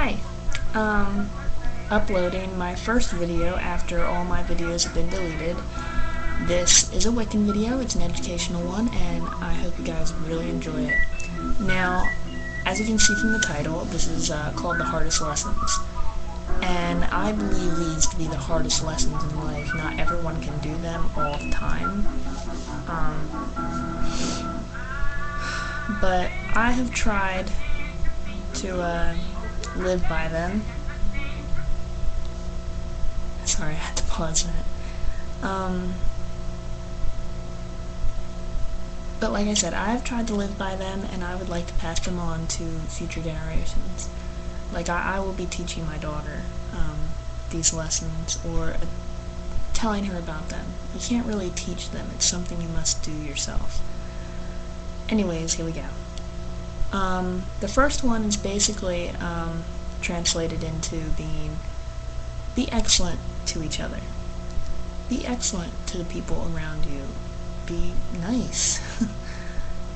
Hi. Uploading my first video after all my videos have been deleted. This is a Wiccan video, it's an educational one, and I hope you guys really enjoy it. Now, as you can see from the title, this is called The Hardest Lessons. And I believe these to be the hardest lessons in life. Not everyone can do them all the time. But I have tried to live by them. Sorry, I had to pause that. But like I said, I've tried to live by them, and I would like to pass them on to future generations. Like, I will be teaching my daughter these lessons, or telling her about them. You can't really teach them, it's something you must do yourself. Anyways, here we go. The first one is basically translated into be excellent to each other. Be excellent to the people around you. Be nice.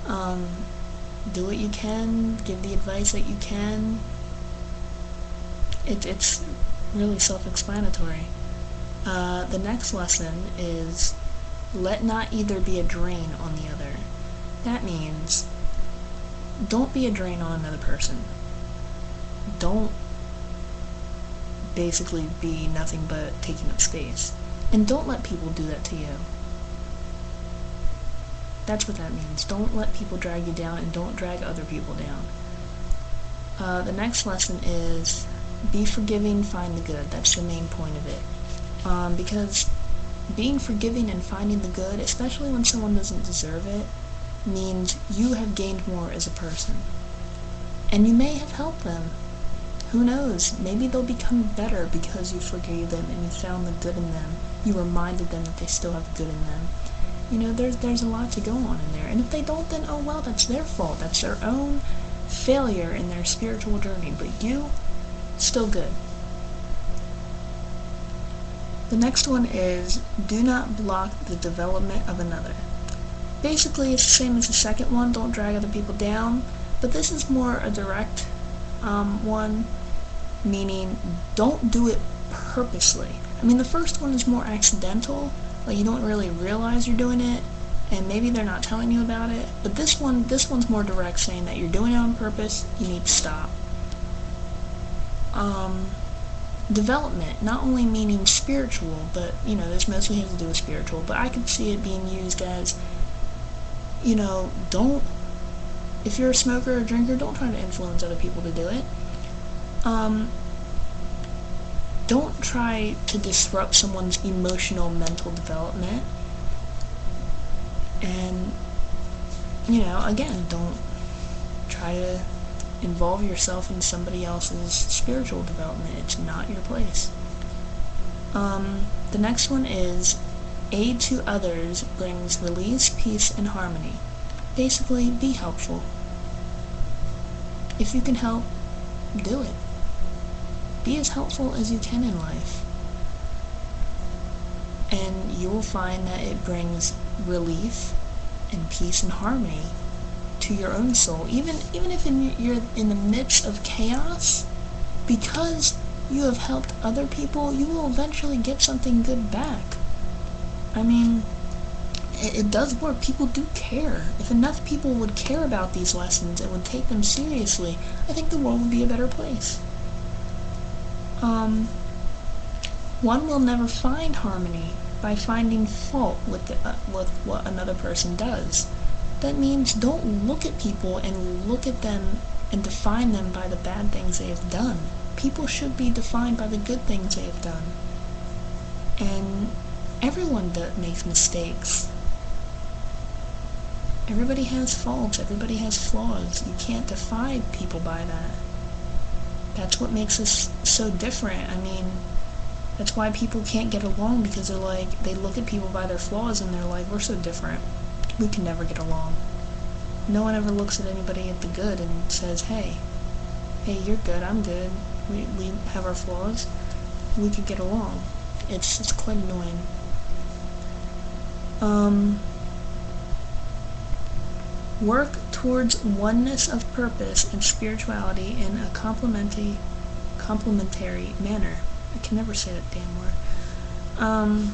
Do what you can, give the advice that you can. It's really self-explanatory. The next lesson is let not either be a drain on the other. That means don't be a drain on another person. Don't basically be nothing but taking up space. And don't let people do that to you. That's what that means. Don't let people drag you down, and don't drag other people down. The next lesson is be forgiving, find the good. That's the main point of it. Because being forgiving and finding the good, especially when someone doesn't deserve it, means you have gained more as a person. And you may have helped them. Who knows? Maybe they'll become better because you forgave them and you found the good in them. You reminded them that they still have good in them. You know, there's a lot to go on in there. And if they don't, then oh well, that's their fault. That's their own failure in their spiritual journey. But you, still good. The next one is do not block the development of another. Basically, it's the same as the second one, don't drag other people down, but this is more a direct one, meaning don't do it purposely. I mean, the first one is more accidental, like you don't really realize you're doing it, and maybe they're not telling you about it, but this one's more direct, saying that you're doing it on purpose, you need to stop. Development, not only meaning spiritual, but, you know, this mostly has to do with spiritual, but I could see it being used as, you know, if you're a smoker or a drinker, don't try to influence other people to do it. Don't try to disrupt someone's emotional, mental development. And, you know, again, don't try to involve yourself in somebody else's spiritual development. It's not your place. The next one is aid to others brings release, peace, and harmony. Basically, be helpful. If you can help, do it. Be as helpful as you can in life. And you will find that it brings relief and peace and harmony to your own soul. Even if you're in the midst of chaos, because you have helped other people, you will eventually get something good back. I mean, it does work. People do care. If enough people would care about these lessons and would take them seriously, I think the world would be a better place. One will never find harmony by finding fault with what another person does. That means don't look at people and look at them and define them by the bad things they have done. People should be defined by the good things they have done. And everyone makes mistakes. Everybody has faults. Everybody has flaws. You can't define people by that. That's what makes us so different. I mean, that's why people can't get along, because they look at people by their flaws and they're like, we're so different. We can never get along. No one ever looks at anybody at the good and says, hey, you're good, I'm good. We have our flaws. We could get along. It's quite annoying. Work towards oneness of purpose and spirituality in a complementary complementary manner. I can never say that damn word.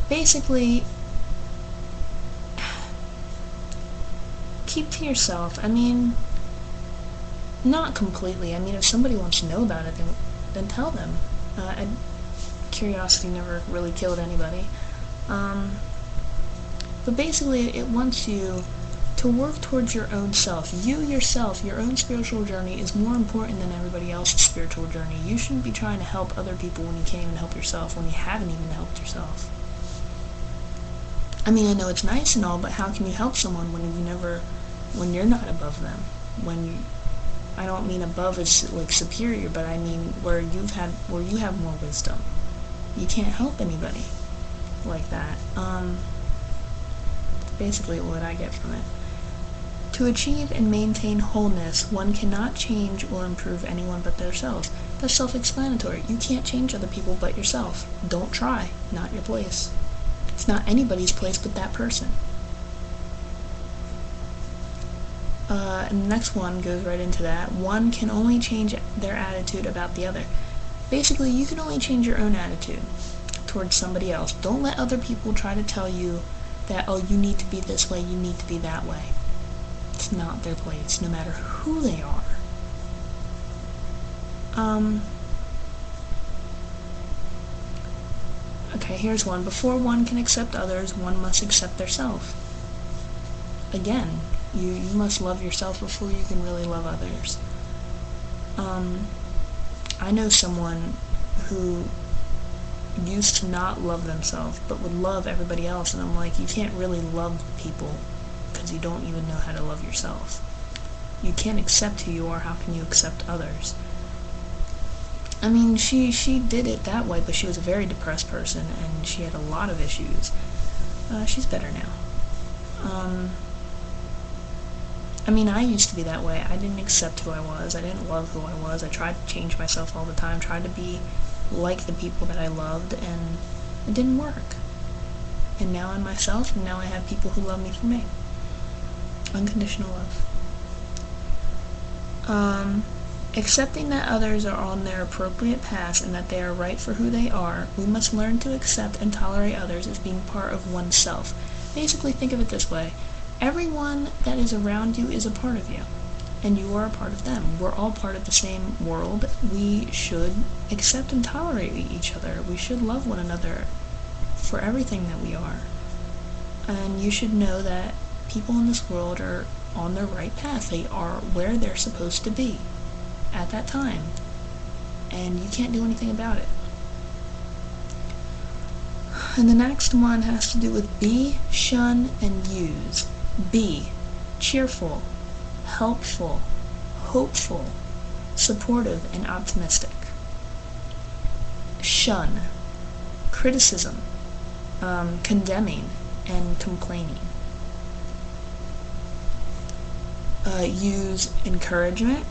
Basically, keep to yourself. I mean, not completely. I mean, if somebody wants to know about it, then tell them. Curiosity never really killed anybody. But basically, it wants you to work towards your own self. You yourself, your own spiritual journey is more important than everybody else's spiritual journey. You shouldn't be trying to help other people when you can't even help yourself, when you haven't even helped yourself. I mean, I know it's nice and all, but how can you help someone when you're not above them? I don't mean above as like superior, but I mean where you have more wisdom. You can't help anybody like that. Basically what I get from it. To achieve and maintain wholeness, one cannot change or improve anyone but themselves. That's self-explanatory. You can't change other people but yourself. Don't try. Not your place. It's not anybody's place but that person. And the next one goes right into that. One can only change their attitude about the other. Basically, you can only change your own attitude towards somebody else. Don't let other people try to tell you that, oh, you need to be this way, you need to be that way. It's not their place, no matter who they are. Okay, here's one. Before one can accept others, one must accept theirself. Again, you must love yourself before you can really love others. I know someone who used to not love themselves, but would love everybody else, and I'm like, you can't really love people because you don't even know how to love yourself. You can't accept who you are, how can you accept others? I mean, she did it that way, but she was a very depressed person, and she had a lot of issues. She's better now. I mean, I used to be that way. I didn't accept who I was. I didn't love who I was. I tried to change myself all the time, tried to be like the people that I loved, and it didn't work. And now I'm myself, and now I have people who love me for me. Unconditional love. Accepting that others are on their appropriate paths and that they are right for who they are, we must learn to accept and tolerate others as being part of oneself. Basically, think of it this way. Everyone that is around you is a part of you, and you are a part of them. We're all part of the same world. We should accept and tolerate each other. We should love one another for everything that we are. And you should know that people in this world are on their right path. They are where they're supposed to be at that time, and you can't do anything about it. And the next one has to do with be, shun, and use. Be cheerful, helpful, hopeful, supportive, and optimistic. Shun criticism, condemning, and complaining. Use encouragement,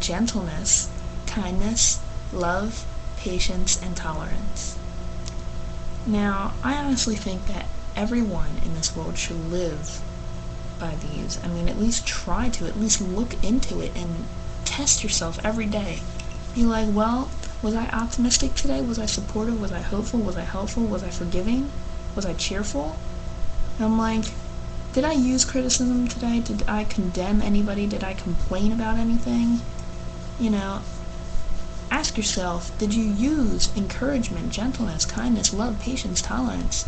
gentleness, kindness, love, patience, and tolerance. Now, I honestly think that everyone in this world should live by these. I mean, at least try to, at least look into it and test yourself every day. Be like, well, was I optimistic today? Was I supportive? Was I hopeful? Was I helpful? Was I forgiving? Was I cheerful? And I'm like, did I use criticism today? Did I condemn anybody? Did I complain about anything? You know, ask yourself, did you use encouragement, gentleness, kindness, love, patience, tolerance?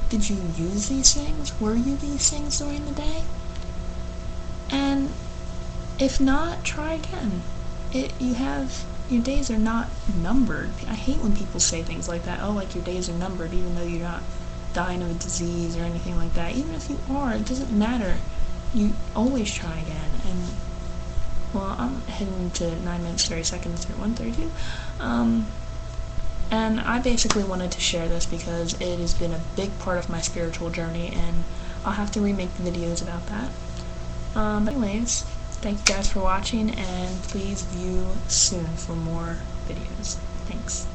Did you use these things? Were you these things during the day? And if not, try again. Your days are not numbered. I hate when people say things like that. Oh, like your days are numbered, even though you're not dying of a disease or anything like that. Even if you are, it doesn't matter. You always try again. And well, I'm heading to 9 minutes 30 seconds at 1:32. And I basically wanted to share this because it has been a big part of my spiritual journey, and I'll have to remake the videos about that. But anyways, thank you guys for watching, and please view soon for more videos. Thanks.